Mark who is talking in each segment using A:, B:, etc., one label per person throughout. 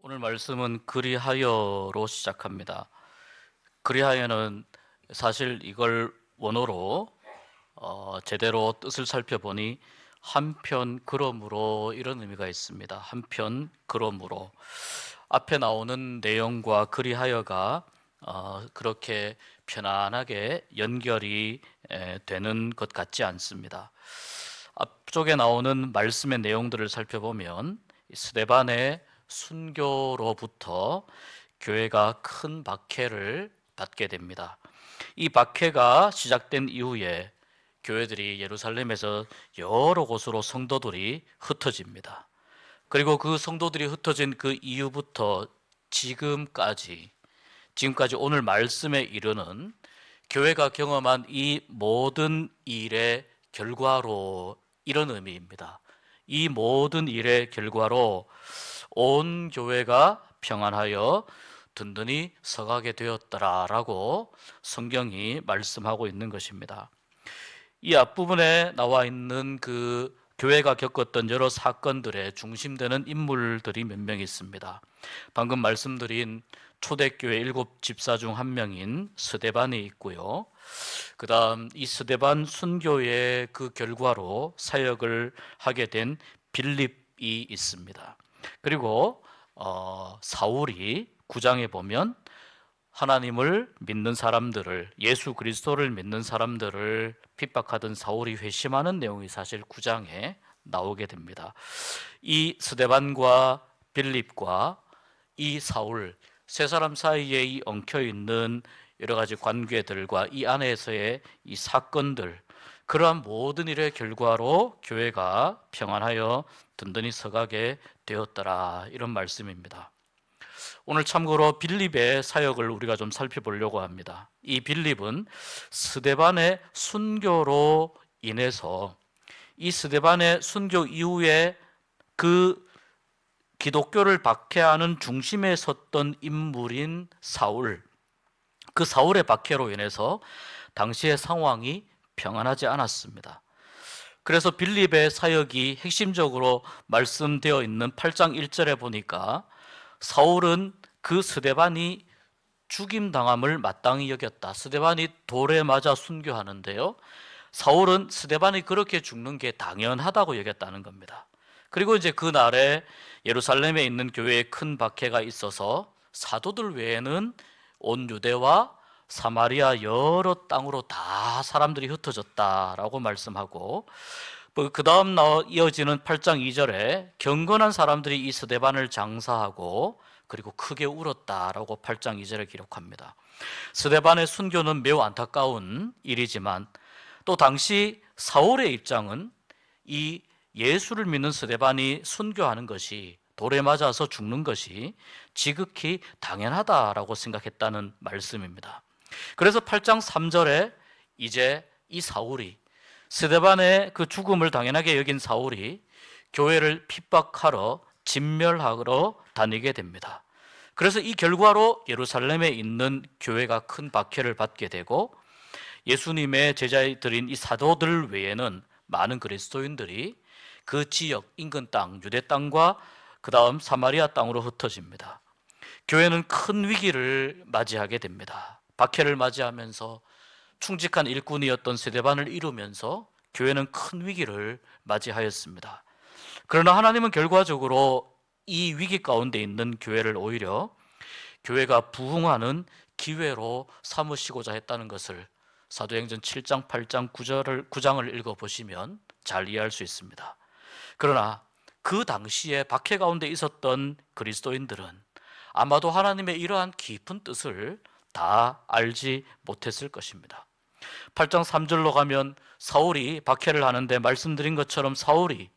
A: 오늘 말씀은 그리하여로 시작합니다. 그리하여는 사실 이걸 원어로 제대로 뜻을 살펴보니 한편 그러므로 이런 의미가 있습니다. 한편 그러므로 앞에 나오는 내용과 그리하여가 그렇게 편안하게 연결이 되는 것 같지 않습니다. 앞쪽에 나오는 말씀의 내용들을 살펴보면 스데반의 순교로부터 교회가 큰 박해를 받게 됩니다. 이 박해가 시작된 이후에 교회들이 예루살렘에서 여러 곳으로 성도들이 흩어집니다. 그리고 그 성도들이 흩어진 그 이후부터 지금까지 오늘 말씀에 이르는 교회가 경험한 이 모든 일의 결과로 이런 의미입니다. 이 모든 일의 결과로 온 교회가 평안하여 든든히 서가게 되었더라라고 성경이 말씀하고 있는 것입니다. 이 앞부분에 나와 있는 그 교회가 겪었던 여러 사건들의 중심되는 인물들이 몇 명 있습니다. 방금 말씀드린 초대교회 7집사 중 한 명인 스데반이 있고요. 그 다음 이 스데반 순교의 그 결과로 사역을 하게 된 빌립이 있습니다. 그리고 사울이 9장에 보면 하나님을 믿는 사람들을, 예수 그리스도를 믿는 사람들을 핍박하던 사울이 회심하는 내용이 사실 9장에 나오게 됩니다. 이 스데반과 빌립과 이 사울 세 사람 사이에 이 엉켜 있는 여러 가지 관계들과 이 안에서의 이 사건들, 그러한 모든 일의 결과로 교회가 평안하여 든든히 서가게 되었더라, 이런 말씀입니다. 오늘 참고로 빌립의 사역을 우리가 좀 살펴보려고 합니다. 이 빌립은 스데반의 순교로 인해서 이 스데반의 순교 이후에 그 기독교를 박해하는 중심에 섰던 인물인 사울, 그 사울의 박해로 인해서 당시의 상황이 평안하지 않았습니다. 그래서 빌립의 사역이 핵심적으로 말씀되어 있는 8장 1절에 보니까 사울은 그 스데반이 죽임당함을 마땅히 여겼다. 스데반이 돌에 맞아 순교하는데요, 사울은 스데반이 그렇게 죽는 게 당연하다고 여겼다는 겁니다. 그리고 이제 그날에 예루살렘에 있는 교회에 큰 박해가 있어서 사도들 외에는 온 유대와 사마리아 여러 땅으로 다 사람들이 흩어졌다라고 말씀하고, 그 다음 이어지는 8장 2절에 경건한 사람들이 이 스데반을 장사하고 그리고 크게 울었다라고 8장 2절에 기록합니다. 스데반의 순교는 매우 안타까운 일이지만 또 당시 사울의 입장은 이 예수를 믿는 스데반이 순교하는 것이, 돌에 맞아서 죽는 것이 지극히 당연하다라고 생각했다는 말씀입니다. 그래서 8장 3절에 이제 이 사울이, 스데반의 그 죽음을 당연하게 여긴 사울이 교회를 핍박하러 진멸하러 다니게 됩니다. 그래서 이 결과로 예루살렘에 있는 교회가 큰 박해를 받게 되고 예수님의 제자들인 이 사도들 외에는 많은 그리스도인들이 그 지역 인근 땅, 유대 땅과 그 다음 사마리아 땅으로 흩어집니다. 교회는 큰 위기를 맞이하게 됩니다. 박해를 맞이하면서 충직한 일꾼이었던 스데반을 이루면서 교회는 큰 위기를 맞이하였습니다. 그러나 하나님은 결과적으로 이 위기 가운데 있는 교회를 오히려 교회가 부흥하는 기회로 삼으시고자 했다는 것을 사도행전 7장, 8장, 9장을 읽어보시면 잘 이해할 수 있습니다. 그러나 그 당시에 박해 가운데 있었던 그리스도인들은 아마도 하나님의 이러한 깊은 뜻을 다 알지 못했을 것입니다. 8장 3절로 가면 사울이 박해를 하는데 말씀드린 것처럼 사울이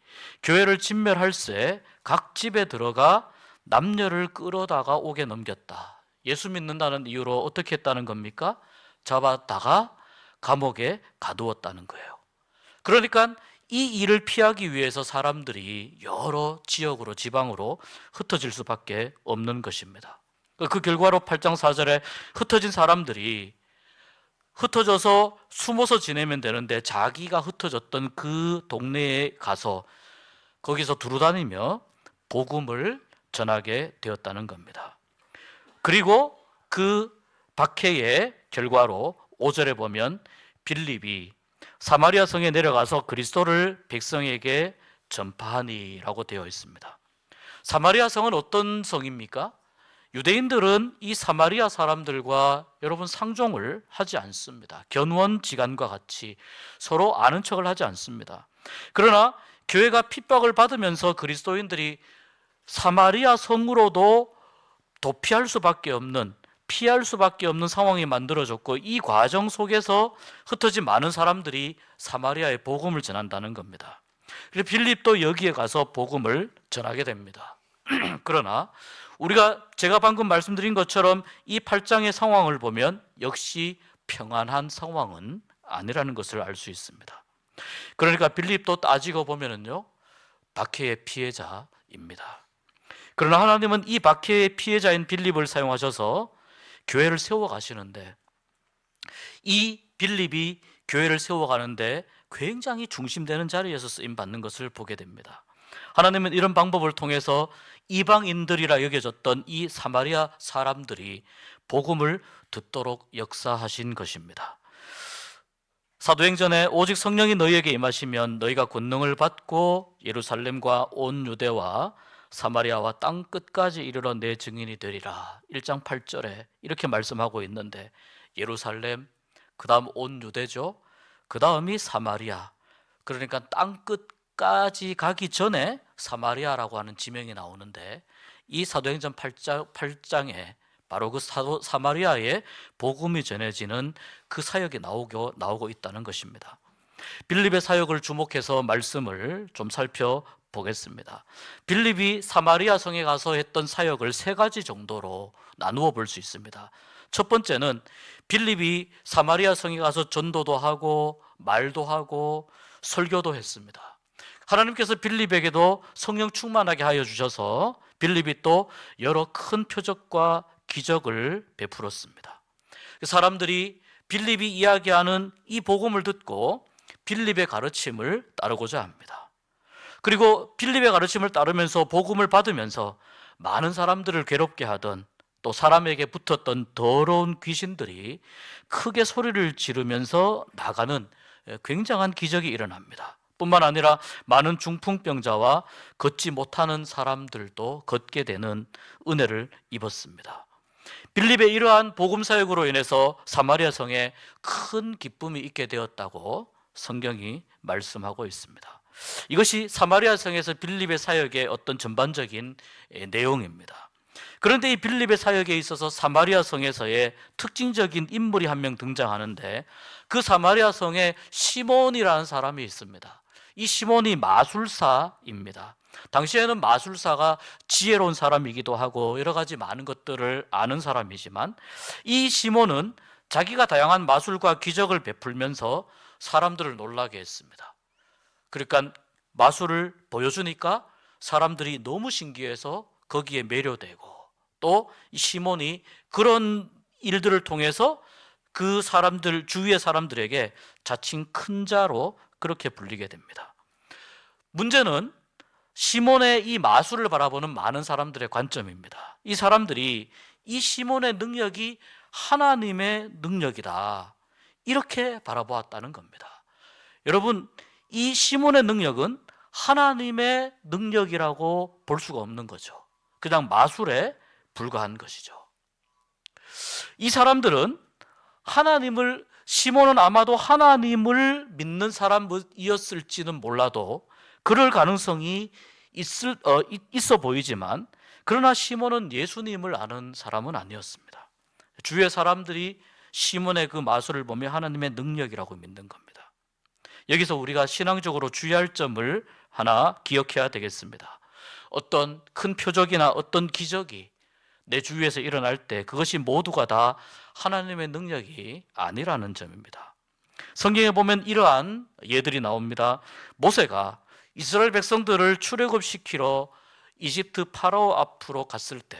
A: 교회를 진멸할새 각 집에 들어가 남녀를 끌어다가 옥에 넘겼다. 예수 믿는다는 이유로 어떻게 했다는 겁니까? 잡았다가 감옥에 가두었다는 거예요. 그러니까 이 일을 피하기 위해서 사람들이 여러 지역으로, 지방으로 흩어질 수밖에 없는 것입니다. 그 결과로 8장 4절에 흩어진 사람들이 흩어져서 숨어서 지내면 되는데 자기가 흩어졌던 그 동네에 가서 거기서 두루다니며 복음을 전하게 되었다는 겁니다. 그리고 그 박해의 결과로 5절에 보면 빌립이 사마리아 성에 내려가서 그리스도를 백성에게 전파하니라고 되어 있습니다. 사마리아 성은 어떤 성입니까? 유대인들은 이 사마리아 사람들과 여러분 상종을 하지 않습니다. 견원지간과 같이 서로 아는 척을 하지 않습니다. 그러나 교회가 핍박을 받으면서 그리스도인들이 사마리아 성으로도 도피할 수밖에 없는, 피할 수밖에 없는 상황이 만들어졌고, 이 과정 속에서 흩어진 많은 사람들이 사마리아에 복음을 전한다는 겁니다. 그래서 빌립도 여기에 가서 복음을 전하게 됩니다. 그러나 제가 방금 말씀드린 것처럼 이 8장의 상황을 보면 역시 평안한 상황은 아니라는 것을 알 수 있습니다. 그러니까 빌립도 따지고 보면은요, 박해의 피해자입니다. 그러나 하나님은 이 박해의 피해자인 빌립을 사용하셔서 교회를 세워가시는데, 이 빌립이 교회를 세워가는데 굉장히 중심되는 자리에서 쓰임받는 것을 보게 됩니다. 하나님은 이런 방법을 통해서 이방인들이라 여겨졌던 이 사마리아 사람들이 복음을 듣도록 역사하신 것입니다. 사도행전에 오직 성령이 너희에게 임하시면 너희가 권능을 받고 예루살렘과 온 유대와 사마리아와 땅 끝까지 이르러 내 증인이 되리라. 1장 8절에 이렇게 말씀하고 있는데, 예루살렘, 그 다음 온 유대죠. 그 다음이 사마리아. 그러니까 땅 끝까지 가기 전에 사마리아라고 하는 지명이 나오는데, 이 사도행전 8장에 바로 그 사마리아에 복음이 전해지는 그 사역이 나오고 있다는 것입니다. 빌립의 사역을 주목해서 말씀을 좀 살펴보겠습니다. 빌립이 사마리아 성에 가서 했던 사역을 3가지 정도로 나누어 볼 수 있습니다. 첫 번째는 빌립이 사마리아 성에 가서 전도도 하고 말도 하고 설교도 했습니다. 하나님께서 빌립에게도 성령 충만하게 하여 주셔서 빌립이 또 여러 큰 표적과 기적을 베풀었습니다. 사람들이 빌립이 이야기하는 이 복음을 듣고 빌립의 가르침을 따르고자 합니다. 그리고 빌립의 가르침을 따르면서 복음을 받으면서 많은 사람들을 괴롭게 하던, 또 사람에게 붙었던 더러운 귀신들이 크게 소리를 지르면서 나가는 굉장한 기적이 일어납니다. 뿐만 아니라 많은 중풍병자와 걷지 못하는 사람들도 걷게 되는 은혜를 입었습니다. 빌립의 이러한 복음 사역으로 인해서 사마리아 성에 큰 기쁨이 있게 되었다고 성경이 말씀하고 있습니다. 이것이 사마리아 성에서 빌립의 사역의 어떤 전반적인 내용입니다. 그런데 이 빌립의 사역에 있어서 사마리아 성에서의 특징적인 인물이 한 명 등장하는데, 그 사마리아 성에 시몬이라는 사람이 있습니다. 이 시몬이 마술사입니다. 당시에는 마술사가 지혜로운 사람이기도 하고 여러 가지 많은 것들을 아는 사람이지만, 이 시몬은 자기가 다양한 마술과 기적을 베풀면서 사람들을 놀라게 했습니다. 그러니까 마술을 보여주니까 사람들이 너무 신기해서 거기에 매료되고, 또 이 시몬이 그런 일들을 통해서 그 사람들, 주위의 사람들에게 자칭 큰 자로 그렇게 불리게 됩니다. 문제는 시몬의 이 마술을 바라보는 많은 사람들의 관점입니다. 이 사람들이 이 시몬의 능력이 하나님의 능력이다, 이렇게 바라보았다는 겁니다. 여러분, 이 시몬의 능력은 하나님의 능력이라고 볼 수가 없는 거죠. 그냥 마술에 불과한 것이죠. 이 사람들은 시몬은 아마도 하나님을 믿는 사람이었을지는 몰라도 그럴 가능성이 있어 보이지만, 그러나 시몬은 예수님을 아는 사람은 아니었습니다. 주위의 사람들이 시몬의 그 마술을 보며 하나님의 능력이라고 믿는 겁니다. 여기서 우리가 신앙적으로 주의할 점을 하나 기억해야 되겠습니다. 어떤 큰 표적이나 어떤 기적이 내 주위에서 일어날 때 그것이 모두가 다 하나님의 능력이 아니라는 점입니다. 성경에 보면 이러한 예들이 나옵니다. 모세가 이스라엘 백성들을 출애굽시키러 이집트 파라오 앞으로 갔을 때,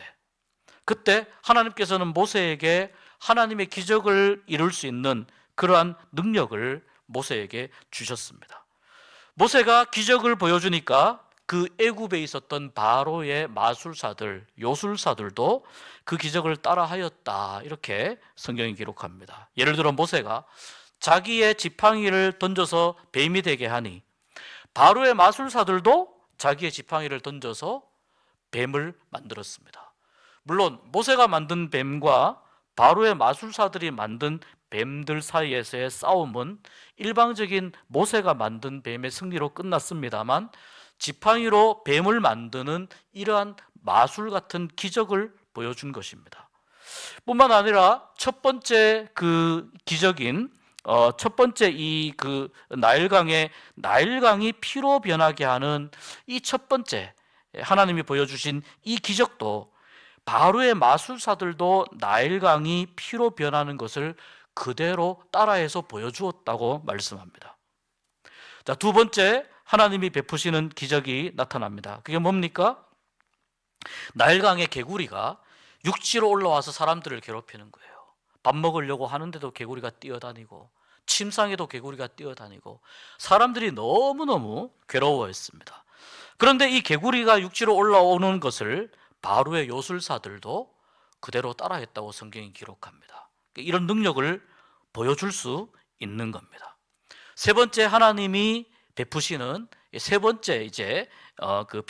A: 그때 하나님께서는 모세에게 하나님의 기적을 이룰 수 있는 그러한 능력을 모세에게 주셨습니다. 모세가 기적을 보여주니까 그 애굽에 있었던 바로의 마술사들, 요술사들도 그 기적을 따라하였다, 이렇게 성경이 기록합니다. 예를 들어 모세가 자기의 지팡이를 던져서 뱀이 되게 하니 바로의 마술사들도 자기의 지팡이를 던져서 뱀을 만들었습니다. 물론 모세가 만든 뱀과 바로의 마술사들이 만든 뱀들 사이에서의 싸움은 일방적인 모세가 만든 뱀의 승리로 끝났습니다만, 지팡이로 뱀을 만드는 이러한 마술 같은 기적을 보여준 것입니다. 뿐만 아니라 첫 번째 그 기적인 첫 번째 이 그 나일강이 피로 변하게 하는 이 첫 번째 하나님이 보여주신 이 기적도 바로의 마술사들도 나일강이 피로 변하는 것을 그대로 따라해서 보여주었다고 말씀합니다. 자, 두 번째 하나님이 베푸시는 기적이 나타납니다. 그게 뭡니까? 나일강의 개구리가 육지로 올라와서 사람들을 괴롭히는 거예요. 밥 먹으려고 하는데도 개구리가 뛰어다니고, 침상에도 개구리가 뛰어다니고, 사람들이 너무너무 괴로워했습니다. 그런데 이 개구리가 육지로 올라오는 것을 바로의 요술사들도 그대로 따라했다고 성경이 기록합니다. 이런 능력을 보여줄 수 있는 겁니다. 세 번째 하나님이 베푸시는 세 번째 그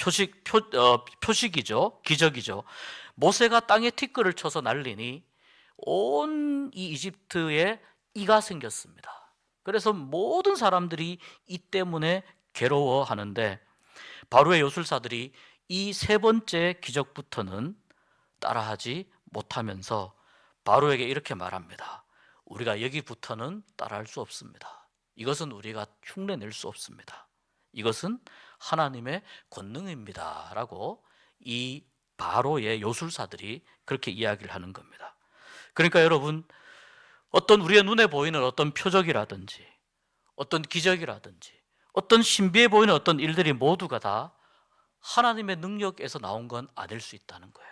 A: 표식이죠, 기적이죠. 모세가 땅에 티끌을 쳐서 날리니 온 이 이집트에 이가 생겼습니다. 그래서 모든 사람들이 이 때문에 괴로워하는데, 바로의 요술사들이 이 세 번째 기적부터는 따라하지 못하면서 바로에게 이렇게 말합니다. 우리가 여기부터는 따라할 수 없습니다. 이것은 우리가 흉내낼 수 없습니다. 이것은 하나님의 권능입니다 라고 이 바로의 요술사들이 그렇게 이야기를 하는 겁니다. 그러니까 여러분, 어떤 우리의 눈에 보이는 어떤 표적이라든지 어떤 기적이라든지 어떤 신비해 보이는 어떤 일들이 모두가 다 하나님의 능력에서 나온 건 아닐 수 있다는 거예요.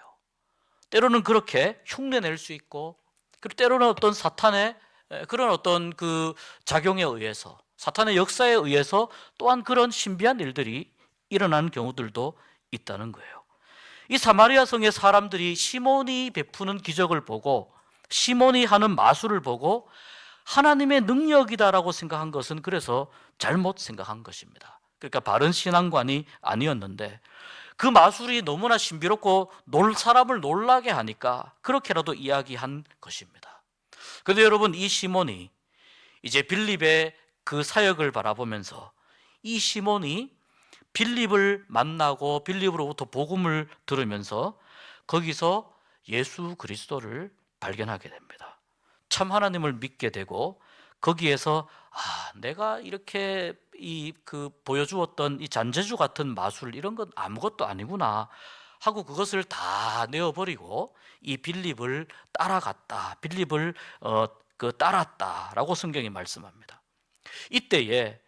A: 때로는 그렇게 흉내낼 수 있고, 그리고 때로는 어떤 사탄의 그런 어떤 그 작용에 의해서, 사탄의 역사에 의해서 또한 그런 신비한 일들이 일어나는 경우들도 있다는 거예요. 이 사마리아 성의 사람들이 시몬이 베푸는 기적을 보고, 시몬이 하는 마술을 보고 하나님의 능력이다라고 생각한 것은 그래서 잘못 생각한 것입니다. 그러니까 바른 신앙관이 아니었는데, 그 마술이 너무나 신비롭고 사람을 놀라게 하니까 그렇게라도 이야기한 것입니다. 그런데 여러분, 이 시몬이 이제 빌립의 그 사역을 바라보면서, 이 시몬이 빌립을 만나고 빌립으로부터 복음을 들으면서 거기서 예수 그리스도를 발견하게 됩니다. 참 하나님을 믿게 되고, 거기에서 내가 이렇게 보여주었던 이 잔재주 같은 마술, 이런 건 아무것도 아니구나 하고 그것을 다 내어버리고 이 빌립을 따라갔다, 빌립을 따랐다라고 성경이 말씀합니다. 이때에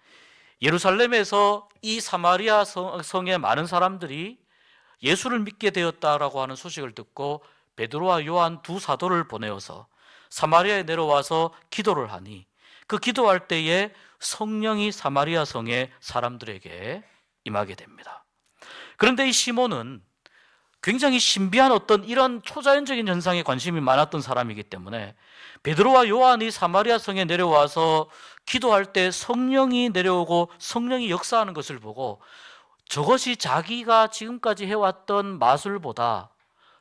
A: 예루살렘에서 이 사마리아 성의 많은 사람들이 예수를 믿게 되었다라고 하는 소식을 듣고 베드로와 요한 두 사도를 보내어서 사마리아에 내려와서 기도를 하니, 그 기도할 때에 성령이 사마리아 성의 사람들에게 임하게 됩니다. 그런데 이 시몬은 굉장히 신비한 어떤 이런 초자연적인 현상에 관심이 많았던 사람이기 때문에 베드로와 요한이 사마리아 성에 내려와서 기도할 때 성령이 내려오고 성령이 역사하는 것을 보고, 저것이 자기가 지금까지 해왔던 마술보다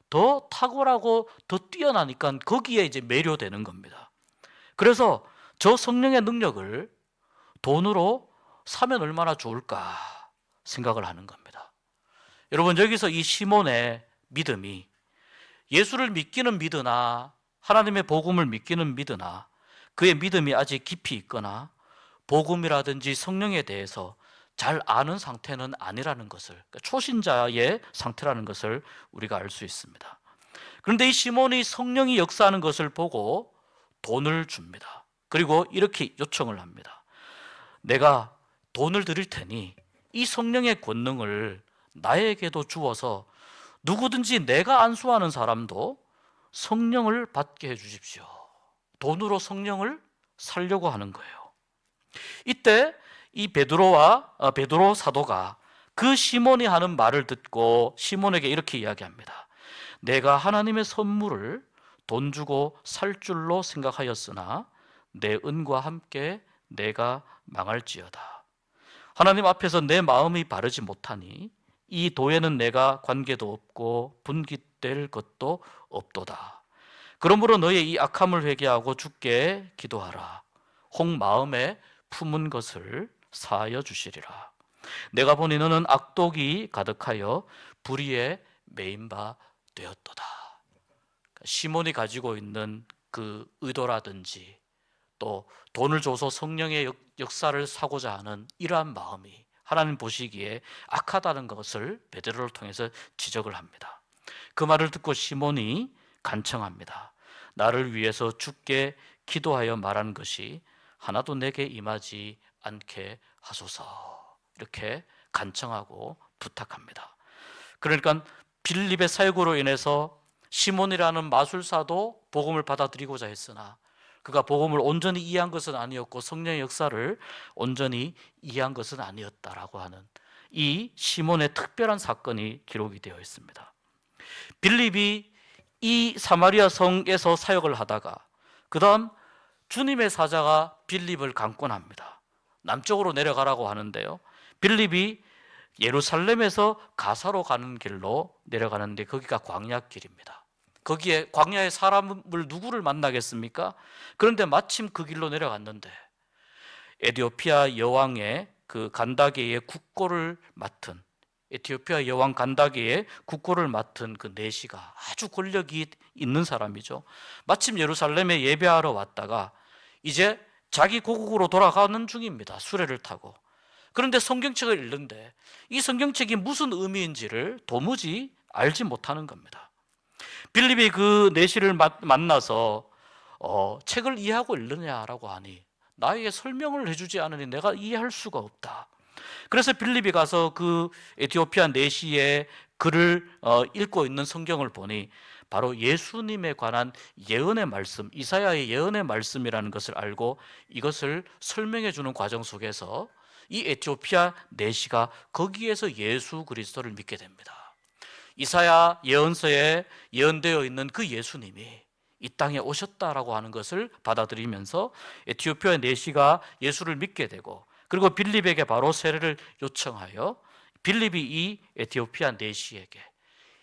A: 더 탁월하고 더 뛰어나니까 거기에 이제 매료되는 겁니다. 그래서 저 성령의 능력을 돈으로 사면 얼마나 좋을까 생각을 하는 겁니다. 여러분, 여기서 이 시몬의 믿음이 예수를 믿기는 믿으나, 하나님의 복음을 믿기는 믿으나, 그의 믿음이 아직 깊이 있거나 복음이라든지 성령에 대해서 잘 아는 상태는 아니라는 것을, 그러니까 초신자의 상태라는 것을 우리가 알 수 있습니다. 그런데 이 시몬이 성령이 역사하는 것을 보고 돈을 줍니다. 그리고 이렇게 요청을 합니다. 내가 돈을 드릴 테니 이 성령의 권능을 나에게도 주어서 누구든지 내가 안수하는 사람도 성령을 받게 해주십시오. 돈으로 성령을 살려고 하는 거예요. 이때 이 베드로 사도가 그 시몬이 하는 말을 듣고 시몬에게 이렇게 이야기합니다. 내가 하나님의 선물을 돈 주고 살 줄로 생각하였으나 내 은과 함께 내가 망할지어다. 하나님 앞에서 내 마음이 바르지 못하니 이 도에는 내가 관계도 없고 분깃될 것도 없도다. 그러므로 너의 이 악함을 회개하고 주께 기도하라. 혹 마음에 품은 것을 사하여 주시리라. 내가 보니 너는 악독이 가득하여 불의에 매인 바 되었도다. 시몬이 가지고 있는 그 의도라든지 또 돈을 줘서 성령의 역사를 사고자 하는 이러한 마음이 하나님 보시기에 악하다는 것을 베드로를 통해서 지적을 합니다. 그 말을 듣고 시몬이 간청합니다. 나를 위해서 주께 기도하여 말한 것이 하나도 내게 임하지 않게 하소서. 이렇게 간청하고 부탁합니다. 그러니까 빌립의 사역으로 인해서 시몬이라는 마술사도 복음을 받아들이고자 했으나 그가 복음을 온전히 이해한 것은 아니었고 성령의 역사를 온전히 이해한 것은 아니었다라고 하는 이 시몬의 특별한 사건이 기록이 되어 있습니다. 빌립이 이 사마리아 성에서 사역을 하다가 그 다음 주님의 사자가 빌립을 강권합니다. 남쪽으로 내려가라고 하는데요, 빌립이 예루살렘에서 가사로 가는 길로 내려가는데 거기가 광야길입니다. 거기에 광야의 사람을 누구를 만나겠습니까? 그런데 마침 그 길로 내려갔는데 에티오피아 여왕의 그 간다게의 국고를 맡은 에티오피아 여왕 간다게의 국고를 맡은 그 내시가 아주 권력이 있는 사람이죠. 마침 예루살렘에 예배하러 왔다가 이제 자기 고국으로 돌아가는 중입니다. 수레를 타고. 그런데 성경책을 읽는데 이 성경책이 무슨 의미인지를 도무지 알지 못하는 겁니다. 빌립이 그 내시를 만나서 책을 이해하고 읽느냐라고 하니 나에게 설명을 해주지 않으니 내가 이해할 수가 없다. 그래서 빌립이 가서 그 에티오피아 내시의 글을 읽고 있는 성경을 보니 바로 예수님에 관한 예언의 말씀, 이사야의 예언의 말씀이라는 것을 알고 이것을 설명해 주는 과정 속에서 이 에티오피아 내시가 거기에서 예수 그리스도를 믿게 됩니다. 이사야 예언서에 예언되어 있는 그 예수님이 이 땅에 오셨다라고 하는 것을 받아들이면서 에티오피아 내시가 예수를 믿게 되고, 그리고 빌립에게 바로 세례를 요청하여 빌립이 이 에티오피아 내시에게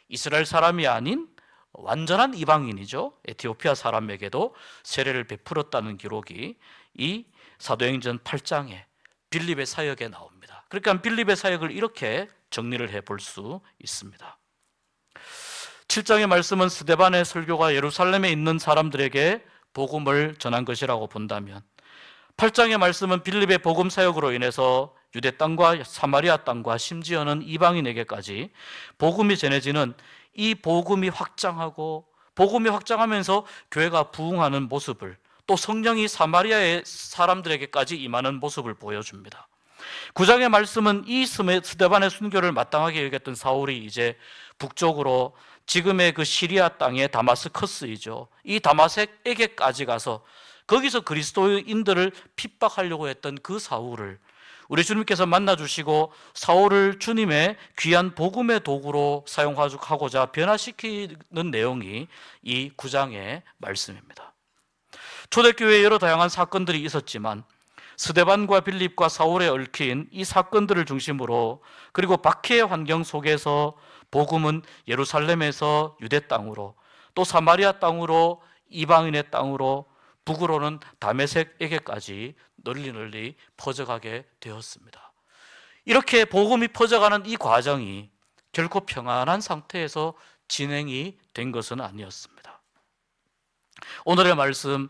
A: 이스라엘 사람이 아닌 완전한 이방인이죠, 에티오피아 사람에게도 세례를 베풀었다는 기록이 이 사도행전 8장에 빌립의 사역에 나옵니다. 그러니까 빌립의 사역을 이렇게 정리를 해볼 수 있습니다. 7장의 말씀은 스데반의 설교가 예루살렘에 있는 사람들에게 복음을 전한 것이라고 본다면, 8장의 말씀은 빌립의 복음 사역으로 인해서 유대 땅과 사마리아 땅과 심지어는 이방인에게까지 복음이 전해지는 이 복음이 확장하고 복음이 확장하면서 교회가 부흥하는 모습을, 또 성령이 사마리아의 사람들에게까지 임하는 모습을 보여줍니다. 9장의 말씀은 이 스데반의 순교를 마땅하게 여겼던 사울이 이제 북쪽으로 지금의 그 시리아 땅의 다마스커스이죠, 이 다마섹에게까지 가서 거기서 그리스도인들을 핍박하려고 했던 그 사울을 우리 주님께서 만나주시고 사울을 주님의 귀한 복음의 도구로 사용하고자 변화시키는 내용이 이 9장의 말씀입니다. 초대교회에 여러 다양한 사건들이 있었지만 스데반과 빌립과 사울에 얽힌 이 사건들을 중심으로, 그리고 박해의 환경 속에서 복음은 예루살렘에서 유대 땅으로, 또 사마리아 땅으로, 이방인의 땅으로, 북으로는 다메섹에게까지 널리 퍼져가게 되었습니다. 이렇게 복음이 퍼져가는 이 과정이 결코 평안한 상태에서 진행이 된 것은 아니었습니다. 오늘의 말씀,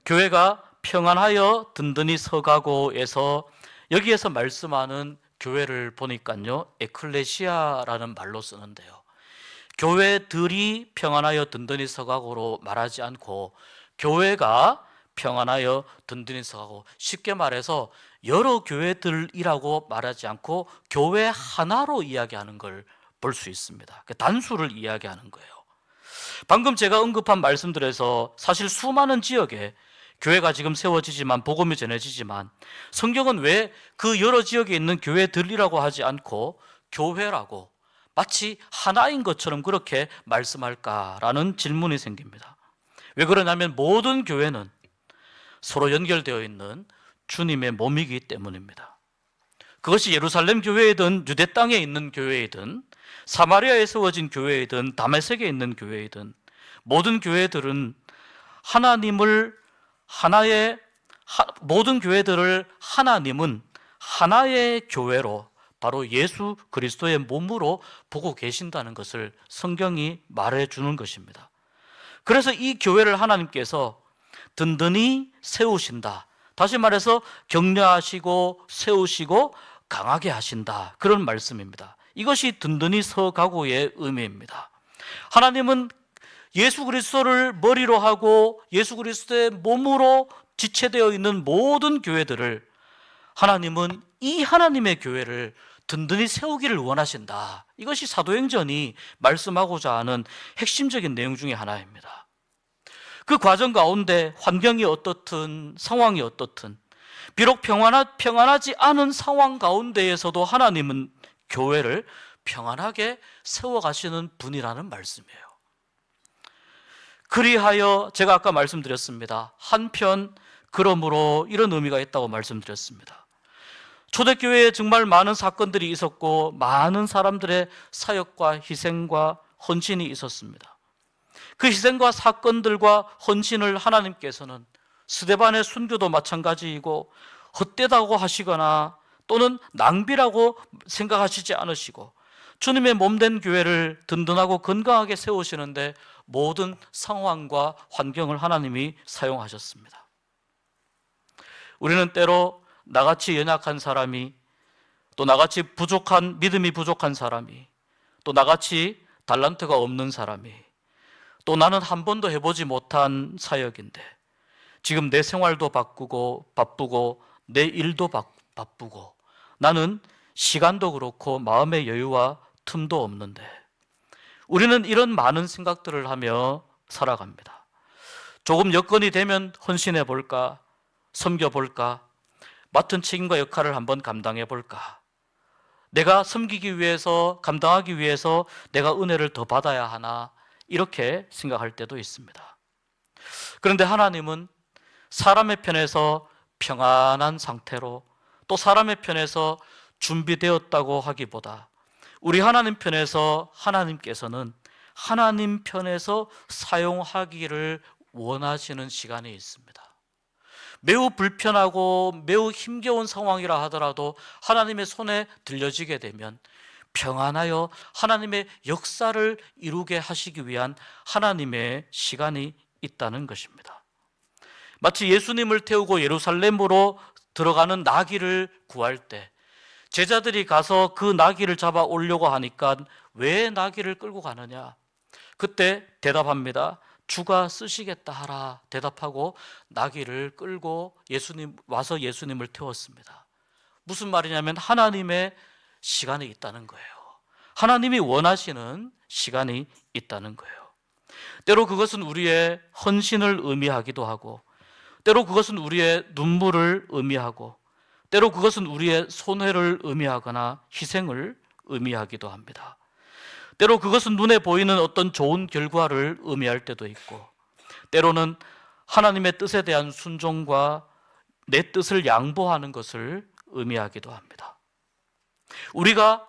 A: 교회가 평안하여 든든히 서가고에서 여기에서 말씀하는 교회를 보니까요, 에클레시아라는 말로 쓰는데요, 교회들이 평안하여 든든히 서가고로 말하지 않고 교회가 평안하여 든든히 서가고, 쉽게 말해서 여러 교회들이라고 말하지 않고 교회 하나로 이야기하는 걸 볼 수 있습니다. 단수를 이야기하는 거예요. 방금 제가 언급한 말씀들에서 사실 수많은 지역에 교회가 지금 세워지지만, 복음이 전해지지만 성경은 왜 그 여러 지역에 있는 교회들이라고 하지 않고 교회라고 마치 하나인 것처럼 그렇게 말씀할까라는 질문이 생깁니다. 왜 그러냐면 모든 교회는 서로 연결되어 있는 주님의 몸이기 때문입니다. 그것이 예루살렘 교회이든 유대 땅에 있는 교회이든 사마리아에 세워진 교회이든 다메섹에 있는 교회이든 모든 교회들은 모든 교회들을 하나님은 하나의 교회로 바로 예수 그리스도의 몸으로 보고 계신다는 것을 성경이 말해주는 것입니다. 그래서 이 교회를 하나님께서 든든히 세우신다. 다시 말해서 격려하시고 세우시고 강하게 하신다. 그런 말씀입니다. 이것이 든든히 서가고의 의미입니다. 하나님은 예수 그리스도를 머리로 하고 예수 그리스도의 몸으로 지체되어 있는 모든 교회들을 하나님은 이 하나님의 교회를 든든히 세우기를 원하신다. 이것이 사도행전이 말씀하고자 하는 핵심적인 내용 중에 하나입니다. 그 과정 가운데 환경이 어떻든 상황이 어떻든 비록 평안하지 않은 상황 가운데에서도 하나님은 교회를 평안하게 세워가시는 분이라는 말씀이에요. 그리하여 제가 아까 말씀드렸습니다. 한편 그러므로 이런 의미가 있다고 말씀드렸습니다. 초대교회에 정말 많은 사건들이 있었고 많은 사람들의 사역과 희생과 헌신이 있었습니다. 그 희생과 사건들과 헌신을 하나님께서는 스데반의 순교도 마찬가지이고 헛되다고 하시거나 또는 낭비라고 생각하시지 않으시고 주님의 몸된 교회를 든든하고 건강하게 세우시는데 모든 상황과 환경을 하나님이 사용하셨습니다. 우리는 때로 나같이 연약한 사람이, 또 나같이 믿음이 부족한 사람이, 또 나같이 달란트가 없는 사람이, 또 나는 한 번도 해보지 못한 사역인데 지금 내 생활도 바쁘고 내 일도 바쁘고 나는 시간도 그렇고 마음의 여유와 틈도 없는데 우리는 이런 많은 생각들을 하며 살아갑니다. 조금 여건이 되면 헌신해 볼까, 섬겨 볼까, 맡은 책임과 역할을 한번 감당해 볼까, 내가 섬기기 위해서, 감당하기 위해서 내가 은혜를 더 받아야 하나, 이렇게 생각할 때도 있습니다. 그런데 하나님은 사람의 편에서 평안한 상태로, 또 사람의 편에서 준비되었다고 하기보다 우리 하나님 편에서 하나님께서는 하나님 편에서 사용하기를 원하시는 시간이 있습니다. 매우 불편하고 매우 힘겨운 상황이라 하더라도 하나님의 손에 들려지게 되면 평안하여 하나님의 역사를 이루게 하시기 위한 하나님의 시간이 있다는 것입니다. 마치 예수님을 태우고 예루살렘으로 들어가는 나귀를 구할 때 제자들이 가서 그 나귀를 잡아 오려고 하니까 왜 나귀를 끌고 가느냐? 그때 대답합니다. 주가 쓰시겠다 하라 대답하고 나귀를 끌고 와서 예수님을 태웠습니다. 무슨 말이냐면 하나님의 시간이 있다는 거예요. 하나님이 원하시는 시간이 있다는 거예요. 때로 그것은 우리의 헌신을 의미하기도 하고, 때로 그것은 우리의 눈물을 의미하고, 때로 그것은 우리의 손해를 의미하거나 희생을 의미하기도 합니다. 때로 그것은 눈에 보이는 어떤 좋은 결과를 의미할 때도 있고, 때로는 하나님의 뜻에 대한 순종과 내 뜻을 양보하는 것을 의미하기도 합니다. 우리가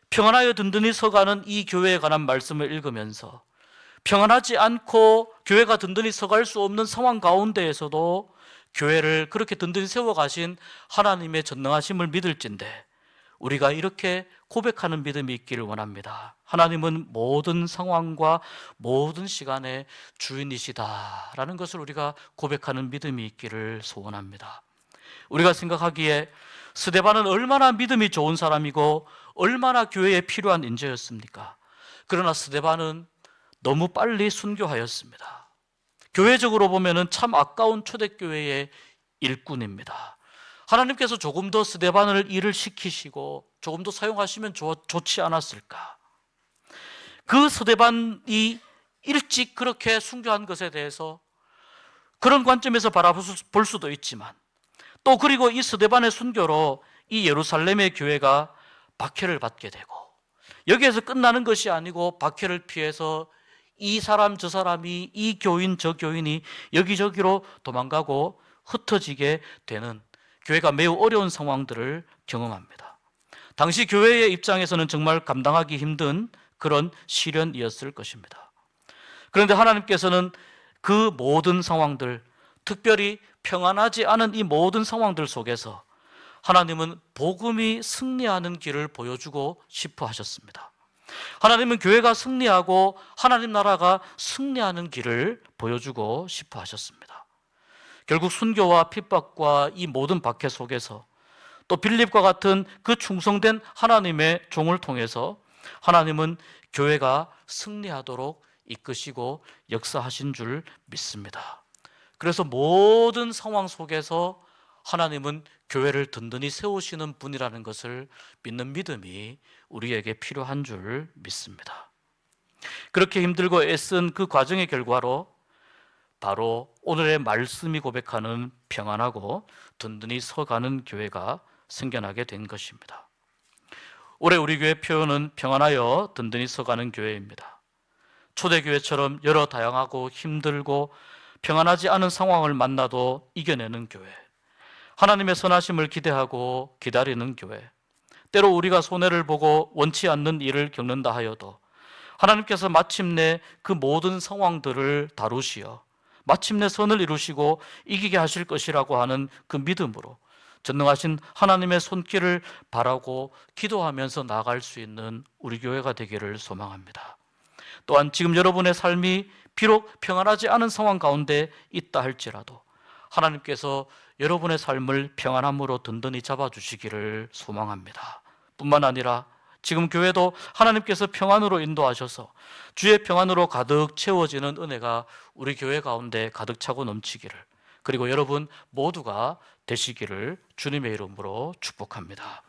A: 평안하여 든든히 서가는 이 교회에 관한 말씀을 읽으면서 평안하지 않고 교회가 든든히 서갈 수 없는 상황 가운데에서도 교회를 그렇게 든든히 세워가신 하나님의 전능하심을 믿을진데 우리가 이렇게 고백하는 믿음이 있기를 원합니다. 하나님은 모든 상황과 모든 시간의 주인이시다라는 것을 우리가 고백하는 믿음이 있기를 소원합니다. 우리가 생각하기에 스데반은 얼마나 믿음이 좋은 사람이고 얼마나 교회에 필요한 인재였습니까? 그러나 스데반은 너무 빨리 순교하였습니다. 교회적으로 보면은 참 아까운 초대교회의 일꾼입니다. 하나님께서 조금 더 스데반을 일을 시키시고 조금 더 사용하시면 좋지 않았을까? 그 스데반이 일찍 그렇게 순교한 것에 대해서 그런 관점에서 바라볼 수도 있지만 또 그리고 이 스데반의 순교로 이 예루살렘의 교회가 박해를 받게 되고 여기에서 끝나는 것이 아니고 박해를 피해서 이 사람 저 사람이, 이 교인 저 교인이 여기저기로 도망가고 흩어지게 되는, 교회가 매우 어려운 상황들을 경험합니다. 당시 교회의 입장에서는 정말 감당하기 힘든 그런 시련이었을 것입니다. 그런데 하나님께서는 그 모든 상황들, 특별히 평안하지 않은 이 모든 상황들 속에서 하나님은 복음이 승리하는 길을 보여주고 싶어 하셨습니다. 하나님은 교회가 승리하고 하나님 나라가 승리하는 길을 보여주고 싶어 하셨습니다. 결국 순교와 핍박과 이 모든 박해 속에서 또 빌립과 같은 그 충성된 하나님의 종을 통해서 하나님은 교회가 승리하도록 이끄시고 역사하신 줄 믿습니다. 그래서 모든 상황 속에서 하나님은 교회를 든든히 세우시는 분이라는 것을 믿는 믿음이 우리에게 필요한 줄 믿습니다. 그렇게 힘들고 애쓴 그 과정의 결과로 바로 오늘의 말씀이 고백하는 평안하고 든든히 서가는 교회가 생겨나게 된 것입니다. 올해 우리 교회 표현은 평안하여 든든히 서가는 교회입니다. 초대교회처럼 여러 다양하고 힘들고 평안하지 않은 상황을 만나도 이겨내는 교회, 하나님의 선하심을 기대하고 기다리는 교회, 때로 우리가 손해를 보고 원치 않는 일을 겪는다 하여도 하나님께서 마침내 그 모든 상황들을 다루시어 마침내 선을 이루시고 이기게 하실 것이라고 하는 그 믿음으로 전능하신 하나님의 손길을 바라고 기도하면서 나아갈 수 있는 우리 교회가 되기를 소망합니다. 또한 지금 여러분의 삶이 비록 평안하지 않은 상황 가운데 있다 할지라도 하나님께서 여러분의 삶을 평안함으로 든든히 잡아주시기를 소망합니다. 뿐만 아니라 지금 교회도 하나님께서 평안으로 인도하셔서 주의 평안으로 가득 채워지는 은혜가 우리 교회 가운데 가득 차고 넘치기를, 그리고 여러분 모두가 되시기를 주님의 이름으로 축복합니다.